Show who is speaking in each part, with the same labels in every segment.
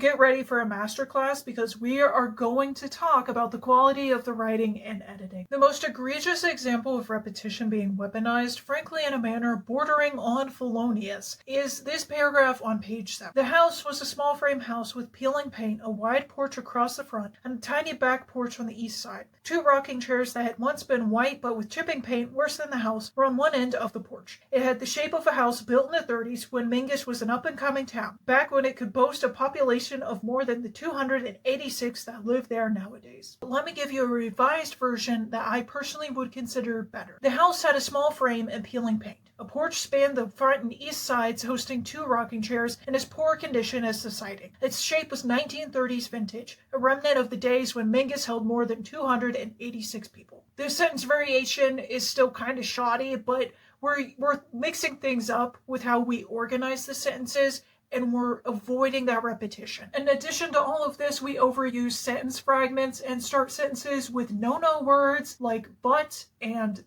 Speaker 1: Get ready for a masterclass because we are going to talk about the quality of the writing and editing. The most egregious example of repetition being weaponized, frankly in a manner bordering on felonious, is this paragraph on page 7. The house was a small frame house with peeling paint, a wide porch across the front, and a tiny back porch on the east side. 2 rocking chairs that had once been white but with chipping paint worse than the house were on one end of the porch. It had the shape of a house built in the 30s when Mingus was an up-and-coming town, back when it could boast a population of more than the 286 that live there nowadays. But let me give you a revised version that I personally would consider better. The house had a small frame and peeling paint. A porch spanned the front and east sides, hosting 2 rocking chairs in as poor condition as the siding. Its shape was 1930s vintage, a remnant of the days when Mingus held more than 286 people. This sentence variation is still kind of shoddy, but we're mixing things up with how we organize the sentences, and we're avoiding that repetition. In addition to all of this, we overuse sentence fragments and start sentences with no-no words like but and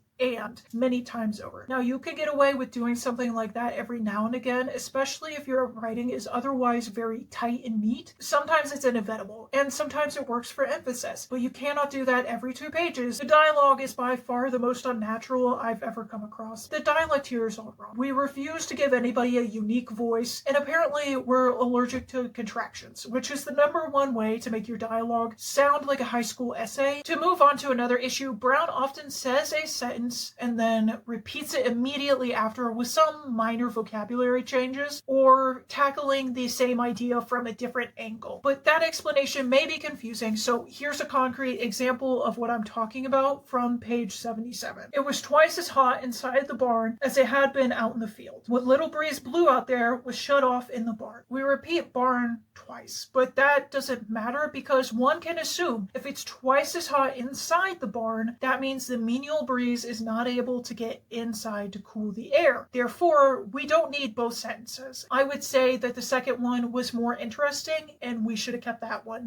Speaker 1: many times over. Now, you can get away with doing something like that every now and again, especially if your writing is otherwise very tight and neat. Sometimes it's inevitable, and sometimes it works for emphasis, but you cannot do that every 2 pages. The dialogue is by far the most unnatural I've ever come across. The dialect here is all wrong. We refuse to give anybody a unique voice, and apparently we're allergic to contractions, which is the #1 way to make your dialogue sound like a high school essay. To move on to another issue, Brown often says a sentence and then repeats it immediately after with some minor vocabulary changes or tackling the same idea from a different angle. But that explanation may be confusing, so here's a concrete example of what I'm talking about from page 77. It was twice as hot inside the barn as it had been out in the field. What little breeze blew out there was shut off in the barn. We repeat barn twice, but that doesn't matter because one can assume if it's twice as hot inside the barn, that means the menial breeze is not able to get inside to cool the air. Therefore, we don't need both sentences. I would say that the second one was more interesting and we should have kept that one.